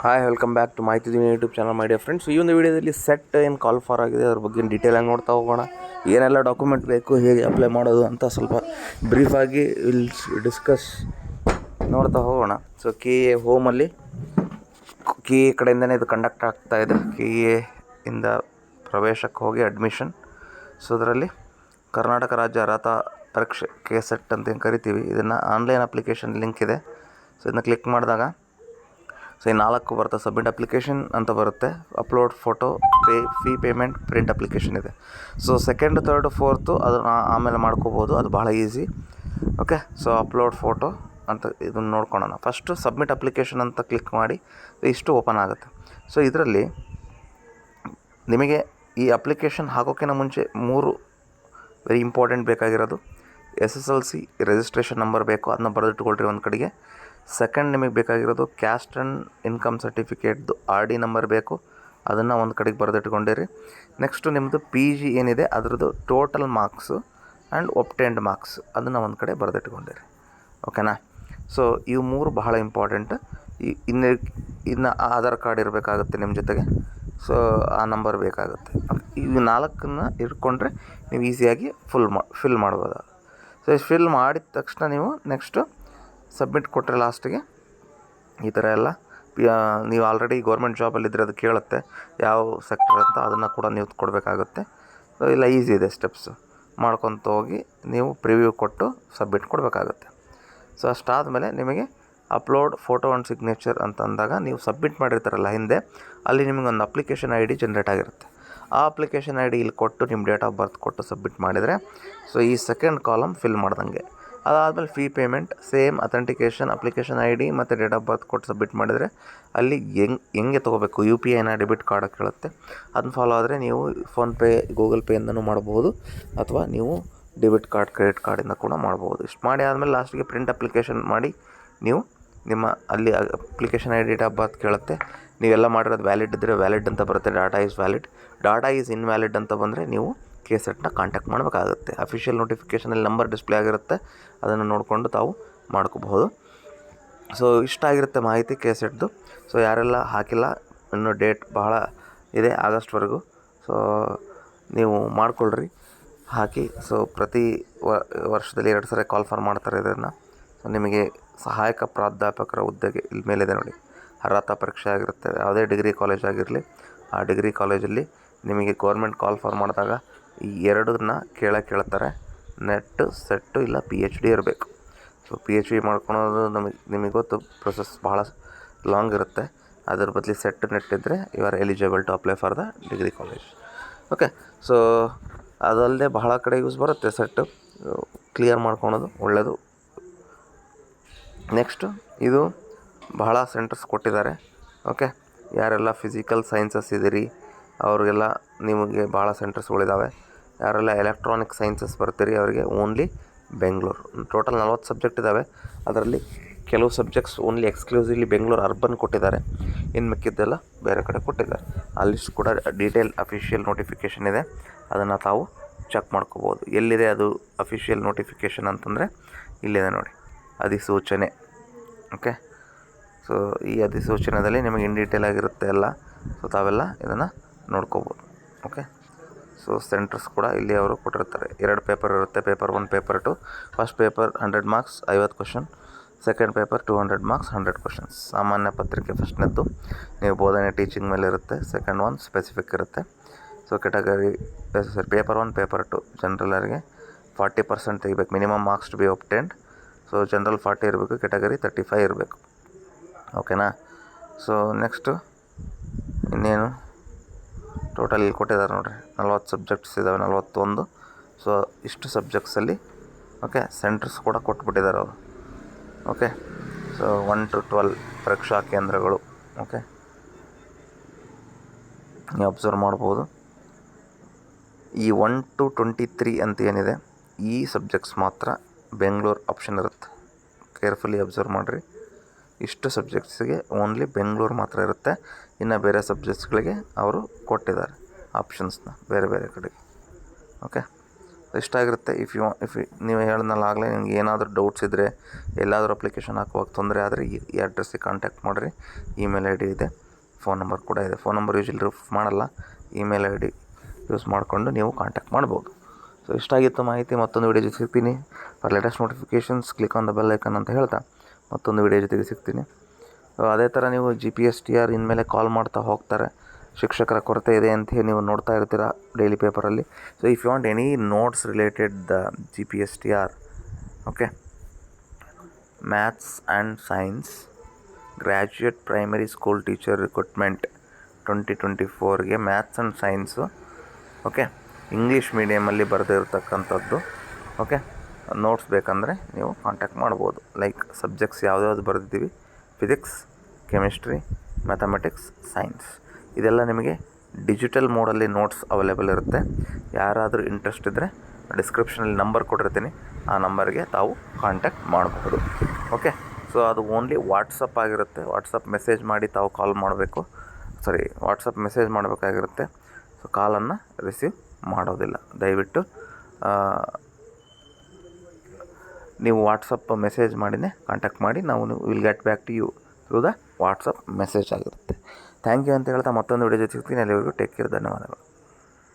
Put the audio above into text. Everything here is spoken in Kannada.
ಹಾಯ್, ವೆಲ್ಕಮ್ ಬ್ಯಾಕ್ ಟು ಮಾಹಿತಿ ದಿನ YouTube channel my dear friends. ಈ ಒಂದು ವಿಡಿಯೋದಲ್ಲಿ ಸೆಟ್ ಏನು ಕಾಲ್ ಫಾರ್ ಆಗಿದೆ ಅದ್ರ ಬಗ್ಗೆ ಡೀಟೇಲ್ ಆಗಿ ನೋಡ್ತಾ ಹೋಗೋಣ. ಏನೆಲ್ಲ ಡಾಕ್ಯುಮೆಂಟ್ ಬೇಕು, ಹೇಗೆ ಅಪ್ಲೈ ಮಾಡೋದು ಅಂತ ಸ್ವಲ್ಪ ಬ್ರೀಫಾಗಿ ಡಿಸ್ಕಸ್ ನೋಡ್ತಾ ಹೋಗೋಣ. ಸೊ ಕೆ ಎ ಹೋಮಲ್ಲಿ ಕೆ ಎ ಕಡೆಯಿಂದನೇ ಇದು ಕಂಡಕ್ಟ್ ಆಗ್ತಾ ಇದೆ. ಕೆ ಎ ಇಂದ ಪ್ರವೇಶಕ್ಕೆ ಹೋಗಿ ಅಡ್ಮಿಷನ್. ಸೊ ಅದರಲ್ಲಿ ಕರ್ನಾಟಕ ರಾಜ್ಯ ಅರ್ಹತಾ ಪರೀಕ್ಷೆ ಕೆ ಸೆಟ್ ಅಂತ ಏನು ಕರಿತೀವಿ, ಇದನ್ನು ಆನ್ಲೈನ್ ಅಪ್ಲಿಕೇಶನ್ ಲಿಂಕ್ ಇದೆ. ಸೊ ಇದನ್ನು ಕ್ಲಿಕ್ ಮಾಡಿದಾಗ ಸೊ ಈ 4 ಬರುತ್ತೆ. ಸಬ್ಮಿಟ್ ಅಪ್ಲಿಕೇಶನ್ ಅಂತ ಬರುತ್ತೆ, upload photo, fee payment, print application ಇದೆ. ಸೊ ಸೆಕೆಂಡ್, ಥರ್ಡ್, ಫೋರ್ತು ಅದನ್ನು ಆಮೇಲೆ ಮಾಡ್ಕೋಬೋದು, ಅದು ಭಾಳ easy. Okay, so upload photo ಅಂತ ಇದನ್ನು ನೋಡ್ಕೊಳ್ಳೋಣ. ಫಸ್ಟು ಸಬ್ಮಿಟ್ ಅಪ್ಲಿಕೇಶನ್ ಅಂತ ಕ್ಲಿಕ್ ಮಾಡಿ ಇಷ್ಟು ಓಪನ್ ಆಗುತ್ತೆ. ಸೊ ಇದರಲ್ಲಿ ನಿಮಗೆ ಈ ಅಪ್ಲಿಕೇಶನ್ ಹಾಕೋಕ್ಕಿಂತ ಮುಂಚೆ 3 ವೆರಿ ಇಂಪಾರ್ಟೆಂಟ್ ಬೇಕಾಗಿರೋದು. SSLC ರಿಜಿಸ್ಟ್ರೇಷನ್ ನಂಬರ್ ಬೇಕು, ಅದನ್ನ ಬರೆದಿಟ್ಕೊಳ್ರಿ ಒಂದು ಕಡೆಗೆ. ಸೆಕೆಂಡ್, ನಿಮಗೆ ಬೇಕಾಗಿರೋದು ಕ್ಯಾಸ್ಟ್ ಆ್ಯಂಡ್ ಇನ್ಕಮ್ ಸರ್ಟಿಫಿಕೇಟ್ದು RD ನಂಬರ್ ಬೇಕು, ಅದನ್ನು ಒಂದು ಕಡೆಗೆ ಬರೆದಿಟ್ಕೊಂಡಿರಿ. ನೆಕ್ಸ್ಟು ನಿಮ್ಮದು PG ಏನಿದೆ ಅದರದ್ದು ಟೋಟಲ್ ಮಾರ್ಕ್ಸು ಆ್ಯಂಡ್ ಒಬ್ಟೈನ್ಡ್ ಮಾರ್ಕ್ಸ್ ಅದನ್ನು ಒಂದು ಕಡೆ ಬರೆದಿಟ್ಕೊಂಡಿರಿ. ಓಕೆನಾ? ಸೊ ಇವು 3 ಬಹಳ ಇಂಪಾರ್ಟೆಂಟ್. ಇನ್ನು ಆಧಾರ್ ಕಾರ್ಡ್ ಇರಬೇಕಾಗುತ್ತೆ ನಿಮ್ಮ ಜೊತೆಗೆ. ಸೊ ಆ ನಂಬರ್ ಬೇಕಾಗುತ್ತೆ. ಇವು 4ನ್ನ ಇಟ್ಕೊಂಡ್ರೆ ನೀವು ಈಸಿಯಾಗಿ ಫಿಲ್ ಮಾಡ್ಬೋದು. ಸೊ ಫಿಲ್ ಮಾಡಿದ ತಕ್ಷಣ ನೀವು ನೆಕ್ಸ್ಟು ಸಬ್ಮಿಟ್ ಕೊಟ್ಟರೆ ಲಾಸ್ಟಿಗೆ ಈ ಥರ ಎಲ್ಲ ನೀವು ಆಲ್ರೆಡಿ ಗೌರ್ಮೆಂಟ್ ಜಾಬಲ್ಲಿದ್ದರೆ ಅದು ಕೇಳುತ್ತೆ ಯಾವ ಸೆಕ್ಟರ್ ಅಂತ, ಅದನ್ನು ಕೂಡ ನೀವು ಕೊಡಬೇಕಾಗುತ್ತೆ. ಸೊ ಇಲ್ಲ, ಈಸಿ ಇದೆ ಸ್ಟೆಪ್ಸು. ಮಾಡ್ಕೊತ ಹೋಗಿ ನೀವು ಪ್ರಿವ್ಯೂ ಕೊಟ್ಟು ಸಬ್ಮಿಟ್ ಕೊಡಬೇಕಾಗುತ್ತೆ. ಸೊ ಅಷ್ಟಾದಮೇಲೆ ನಿಮಗೆ ಅಪ್ಲೋಡ್ ಫೋಟೋ ಆ್ಯಂಡ್ ಸಿಗ್ನೇಚರ್ ಅಂತ ಅಂದಾಗ ನೀವು ಸಬ್ಮಿಟ್ ಮಾಡಿರ್ತಾರಲ್ಲ ಹಿಂದೆ, ಅಲ್ಲಿ ನಿಮಗೊಂದು ಅಪ್ಲಿಕೇಶನ್ ID ಜನ್ರೇಟ್ ಆಗಿರುತ್ತೆ. ಆ ಅಪ್ಲಿಕೇಶನ್ ID ಇಲ್ಲಿ ಕೊಟ್ಟು ನಿಮ್ಮ ಡೇಟ್ ಆಫ್ ಬರ್ತ್ ಕೊಟ್ಟು ಸಬ್ಮಿಟ್ ಮಾಡಿದರೆ ಸೊ ಈ ಸೆಕೆಂಡ್ ಕಾಲಮ್ ಫಿಲ್ ಮಾಡ್ದಂಗೆ. ಅದಾದಮೇಲೆ fee payment same authentication, application ID ಮತ್ತು ಡೇಟ್ ಆಫ್ ಬರ್ತ್ ಕೊಟ್ಟು ಸಬ್ಮಿಟ್ ಮಾಡಿದರೆ ಅಲ್ಲಿ ಹೆಂಗೆ ತೊಗೋಬೇಕು, UPIನ ಡೆಬಿಟ್ ಕಾರ್ಡ್ ಕೇಳುತ್ತೆ. ಅದನ್ನ ಫಾಲೋ ಆದರೆ ನೀವು ಫೋನ್ಪೇ, ಗೂಗಲ್ ಪೇಯಿಂದನೂ ಮಾಡ್ಬೋದು, ಅಥವಾ ನೀವು ಡೆಬಿಟ್ ಕಾರ್ಡ್, ಕ್ರೆಡಿಟ್ ಕಾರ್ಡಿಂದ ಕೂಡ ಮಾಡ್ಬೋದು. ಇಷ್ಟು ಮಾಡಿ ಆದಮೇಲೆ ಲಾಸ್ಟಿಗೆ ಪ್ರಿಂಟ್ ಅಪ್ಲಿಕೇಶನ್ ಮಾಡಿ ನೀವು ನಿಮ್ಮ ಅಲ್ಲಿ application ID, date of birth ಕೇಳುತ್ತೆ. ನೀವೆಲ್ಲ ಮಾಡಿರೋದು ವ್ಯಾಲಿಡ್ ಇದ್ದರೆ ವ್ಯಾಲಿಡ್ ಅಂತ ಬರುತ್ತೆ, data is valid. Data is invalid ಅಂತ ಬಂದರೆ ನೀವು ಕೆ ಸೆಟ್ನ ಕಾಂಟ್ಯಾಕ್ಟ್ ಮಾಡಬೇಕಾಗುತ್ತೆ. ಅಫಿಷಿಯಲ್ ನೋಟಿಫಿಕೇಷನಲ್ಲಿ ನಂಬರ್ ಡಿಸ್ಪ್ಲೇ ಆಗಿರುತ್ತೆ, ಅದನ್ನು ನೋಡಿಕೊಂಡು ತಾವು ಮಾಡ್ಕೋಬಹುದು. ಸೊ ಇಷ್ಟ ಆಗಿರುತ್ತೆ ಮಾಹಿತಿ ಕೆ ಸೆಟ್ದು. ಸೊ ಯಾರೆಲ್ಲ ಹಾಕಿಲ್ಲ, ಇನ್ನೂ ಡೇಟ್ ಬಹಳ ಇದೆ, ಆಗಸ್ಟ್ವರೆಗೂ. ಸೊ ನೀವು ಮಾಡ್ಕೊಳ್ರಿ, ಹಾಕಿ. ಸೊ ಪ್ರತಿ ವರ್ಷದಲ್ಲಿ 2 ಸರಿ ಕಾಲ್ ಫಾರ್ ಮಾಡ್ತಾರೆ ಇದನ್ನು. ಸೊ ನಿಮಗೆ ಸಹಾಯಕ ಪ್ರಾಧ್ಯಾಪಕರ ಹುದ್ದೆಗೆ ಇಲ್ಲಿ ಮೇಲಿದೆ ನೋಡಿ, ಅರ್ಹತಾ ಪರೀಕ್ಷೆ ಆಗಿರುತ್ತೆ. ಯಾವುದೇ ಡಿಗ್ರಿ ಕಾಲೇಜ್ ಆಗಿರಲಿ, ಆ ಡಿಗ್ರಿ ಕಾಲೇಜಲ್ಲಿ ನಿಮಗೆ ಗೌರ್ಮೆಂಟ್ ಕಾಲ್ ಫಾರ್ ಮಾಡಿದಾಗ ಈ 2ನ್ನ ಕೇಳ್ತಾರೆ. ನೆಟ್ಟು, ಸೆಟ್ಟು, ಇಲ್ಲ PhD ಇರಬೇಕು. ಸೊ PhD ಮಾಡ್ಕೊಳೋದು ನಿಮಗೆ ಗೊತ್ತು, ಪ್ರೊಸೆಸ್ ಭಾಳ ಲಾಂಗ್ ಇರುತ್ತೆ. ಅದ್ರ ಬದಲು ಸೆಟ್, ನೆಟ್ ಇದ್ದರೆ you are eligible to apply for the degree college. Okay, so ಅದಲ್ಲದೆ ಬಹಳ ಕಡೆ ಯೂಸ್ ಬರುತ್ತೆ ಸೆಟ್ಟು. ಕ್ಲಿಯರ್ ಮಾಡ್ಕೊಳೋದು ಒಳ್ಳೆಯದು. ನೆಕ್ಸ್ಟು ಇದು ಬಹಳ ಸೆಂಟರ್ಸ್ ಕೊಟ್ಟಿದ್ದಾರೆ. ಓಕೆ, ಯಾರೆಲ್ಲ ಫಿಸಿಕಲ್ ಸೈನ್ಸಸ್ ಇದ್ದೀರಿ ಅವ್ರಿಗೆಲ್ಲ ನಿಮಗೆ ಭಾಳ ಸೆಂಟರ್ಸ್ಗಳಿದ್ದಾವೆ. ಯಾರೆಲ್ಲ ಎಲೆಕ್ಟ್ರಾನಿಕ್ ಸೈನ್ಸಸ್ ಬರ್ತೀರಿ ಅವರಿಗೆ ಓನ್ಲಿ ಬೆಂಗಳೂರು. ಟೋಟಲ್ 40 ಸಬ್ಜೆಕ್ಟ್ ಇದ್ದಾವೆ. ಅದರಲ್ಲಿ ಕೆಲವು subjects only exclusively Bengaluru urban ಕೊಟ್ಟಿದ್ದಾರೆ, ಇನ್ನು ಮಿಕ್ಕಿದ್ದೆಲ್ಲ ಬೇರೆ ಕಡೆ ಕೊಟ್ಟಿದ್ದಾರೆ. ಅಲ್ಲಿ ಕೂಡ ಡೀಟೇಲ್ ಅಫಿಷಿಯಲ್ ನೋಟಿಫಿಕೇಷನ್ ಇದೆ, ಅದನ್ನು ತಾವು ಚೆಕ್ ಮಾಡ್ಕೋಬೋದು. ಎಲ್ಲಿದೆ ಅದು ಅಫಿಷಿಯಲ್ ನೋಟಿಫಿಕೇಷನ್ ಅಂತಂದರೆ ಇಲ್ಲಿದೆ ನೋಡಿ, ಅಧಿಸೂಚನೆ. ಓಕೆ, ಸೊ ಈ ಅಧಿಸೂಚನೆಯಲ್ಲಿ ನಿಮಗೆ ಇನ್ ಡೀಟೇಲ್ ಆಗಿರುತ್ತೆ ಎಲ್ಲ. ಸೊ ತಾವೆಲ್ಲ ಇದನ್ನು ನೋಡ್ಕೋಬೋದು. ಓಕೆ, ಸೊ ಸೆಂಟರ್ಸ್ ಕೂಡ ಇಲ್ಲಿ ಅವರು ಕೊಟ್ಟಿರ್ತಾರೆ. 2 ಪೇಪರ್ ಇರುತ್ತೆ, paper 1, paper 2. First paper 100 marks 50 question, second paper 200 marks 100 questions. ಸಾಮಾನ್ಯ ಪತ್ರಿಕೆ ಫಸ್ಟ್ನೇದ್ದು ನೀವು ಬೋಧನೆ ಟೀಚಿಂಗ್ ಮೇಲೆ ಇರುತ್ತೆ. ಸೆಕೆಂಡ್ 1 ಸ್ಪೆಸಿಫಿಕ್ ಇರುತ್ತೆ. ಸೊ ಕೆಟಗರಿ ಪೇಪರ್ 1, ಪೇಪರ್ 2 ಜನರಲ್ಲರಿಗೆ 40% ತೆಗಿಬೇಕು, minimum marks to be obtained. So general 40 ಇರಬೇಕು, ಕೆಟಗರಿ 35 ಇರಬೇಕು. ಓಕೆನಾ? ಸೊ ನೆಕ್ಸ್ಟು ಇನ್ನೇನು ಟೋಟಲ್ ಇಲ್ಲಿ ಕೊಟ್ಟಿದ್ದಾರೆ ನೋಡಿರಿ, 40 ಸಬ್ಜೆಕ್ಟ್ಸ್ ಇದ್ದಾವೆ, 41. ಸೊ ಇಷ್ಟು ಸಬ್ಜೆಕ್ಟ್ಸಲ್ಲಿ ಓಕೆ ಸೆಂಟರ್ಸ್ ಕೂಡ ಕೊಟ್ಬಿಟ್ಟಿದ್ದಾರೆ ಅವರು. ಓಕೆ, ಸೊ 1 to 12 ಪರೀಕ್ಷಾ ಕೇಂದ್ರಗಳು. ಓಕೆ, ನೀವು ಅಬ್ಸರ್ವ್ ಮಾಡ್ಬೋದು. ಈ 1 to 23 ಅಂತ ಏನಿದೆ, ಈ ಸಬ್ಜೆಕ್ಟ್ಸ್ ಮಾತ್ರ ಬೆಂಗಳೂರು ಆಪ್ಷನ್ ಇರುತ್ತೆ. ಕೇರ್ಫುಲಿ ಅಬ್ಸರ್ವ್ ಮಾಡಿರಿ. ಇಷ್ಟು ಸಬ್ಜೆಕ್ಟ್ಸಿಗೆ ಓನ್ಲಿ ಬೆಂಗಳೂರು ಮಾತ್ರ ಇರುತ್ತೆ. ಇನ್ನು ಬೇರೆ ಸಬ್ಜೆಕ್ಟ್ಸ್ಗಳಿಗೆ ಅವರು ಕೊಟ್ಟಿದ್ದಾರೆ ಆಪ್ಷನ್ಸ್ನ ಬೇರೆ ಬೇರೆ ಕಡೆಗೆ. ಓಕೆ, ಇಷ್ಟ ಆಗಿರುತ್ತೆ. ಇಫ್ ನೀವು ಹೇಳಿದ್ನಲ್ಲ ಆಗಲೇ ನಿಮ್ಗೆ ಏನಾದರೂ ಡೌಟ್ಸ್ ಇದ್ದರೆ, ಎಲ್ಲಾದರೂ ಅಪ್ಲಿಕೇಶನ್ ಹಾಕುವಾಗ ತೊಂದರೆ ಆದರೆ ಈ ಅಡ್ರೆಸ್ಸಿಗೆ ಕಾಂಟ್ಯಾಕ್ಟ್ ಮಾಡಿರಿ. ಇಮೇಲ್ ಐ ಡಿ ಇದೆ, ಫೋನ್ ನಂಬರ್ ಕೂಡ ಇದೆ. ಫೋನ್ ನಂಬರ್ ಯೂಶಲಿ ರಿಫ್ ಮಾಡಲ್ಲ, ಇಮೇಲ್ ಐ ಡಿ ಯೂಸ್ ಮಾಡಿಕೊಂಡು ನೀವು ಕಾಂಟ್ಯಾಕ್ಟ್ ಮಾಡ್ಬೋದು. ಸೊ ಇಷ್ಟ ಆಗಿತ್ತು ಮಾಹಿತಿ. ಮತ್ತೊಂದು ವಿಡಿಯೋ ಜೊತೆ ಸಿಗ್ತೀನಿ. For latest notifications click on the bell icon ಅಂತ ಹೇಳ್ತಾ ಮತ್ತೊಂದು ವಿಡಿಯೋ ಜೊತೆಗೆ ಸಿಗ್ತೀನಿ. ಅದೇ ಥರ ನೀವು GPSTR ಇನ್ಮೇಲೆ ಕಾಲ್ ಮಾಡ್ತಾ ಹೋಗ್ತಾರೆ. ಶಿಕ್ಷಕರ ಕೊರತೆ ಇದೆ ಅಂತ ಹೇಳಿ ನೀವು ನೋಡ್ತಾ ಇರ್ತೀರ ಡೈಲಿ ಪೇಪರಲ್ಲಿ. So if you want any notes related the GPSTR, okay, maths and science graduate primary school teacher recruitment 2024ಗೆ maths and science, okay, English ಮೀಡಿಯಮಲ್ಲಿ ಬರೆದಿರ್ತಕ್ಕಂಥದ್ದು, ಓಕೆ, ನೋಟ್ಸ್ ಬೇಕಂದರೆ ನೀವು ಕಾಂಟ್ಯಾಕ್ಟ್ ಮಾಡ್ಬೋದು. ಲೈಕ್ ಸಬ್ಜೆಕ್ಟ್ಸ್ ಯಾವ್ದು ಬರೆದಿದ್ದೀವಿ, ಫಿಸಿಕ್ಸ್, ಕೆಮಿಸ್ಟ್ರಿ, ಮ್ಯಾಥಮೆಟಿಕ್ಸ್, ಸೈನ್ಸ್, ಇದೆಲ್ಲ ನಿಮಗೆ ಡಿಜಿಟಲ್ ಮೋಡಲ್ಲಿ ನೋಟ್ಸ್ ಅವೈಲೇಬಲ್ ಇರುತ್ತೆ. ಯಾರಾದರೂ ಇಂಟ್ರೆಸ್ಟ್ ಇದ್ದರೆ ಡಿಸ್ಕ್ರಿಪ್ಷನಲ್ಲಿ ನಂಬರ್ ಕೊಟ್ಟಿರ್ತೀನಿ, ಆ ನಂಬರ್ಗೆ ತಾವು ಕಾಂಟ್ಯಾಕ್ಟ್ ಮಾಡಬಹುದು. ಓಕೆ, ಸೊ ಅದು ಓನ್ಲಿ ವಾಟ್ಸಪ್ ಆಗಿರುತ್ತೆ. ವಾಟ್ಸಪ್ ಮೆಸೇಜ್ ಮಾಡಿ ತಾವು ಕಾಲ್ ಮಾಡಬೇಕು, ವಾಟ್ಸಪ್ ಮೆಸೇಜ್ ಮಾಡಬೇಕಾಗಿರುತ್ತೆ. ಸೊ ಕಾಲನ್ನು ರಿಸೀವ್ ಮಾಡೋದಿಲ್ಲ. ದಯವಿಟ್ಟು ನೀವು ವಾಟ್ಸಪ್ ಮೆಸೇಜ್ ಮಾಡಿನೇ ಕಾಂಟ್ಯಾಕ್ಟ್ ಮಾಡಿ. ನಾವು will get back to you through the WhatsApp message ಆಗಿರುತ್ತೆ. ಥ್ಯಾಂಕ್ ಯು ಅಂತ ಹೇಳ್ತಾ ಮತ್ತೊಂದು ವಿಡಿಯೋ ಜೊತೆ ಸಿಗ್ತೀನಿ. ಅಲ್ಲಿವರೆಗೂ ಟೇಕ್ ಕೇರ್, ಧನ್ಯವಾದಗಳು.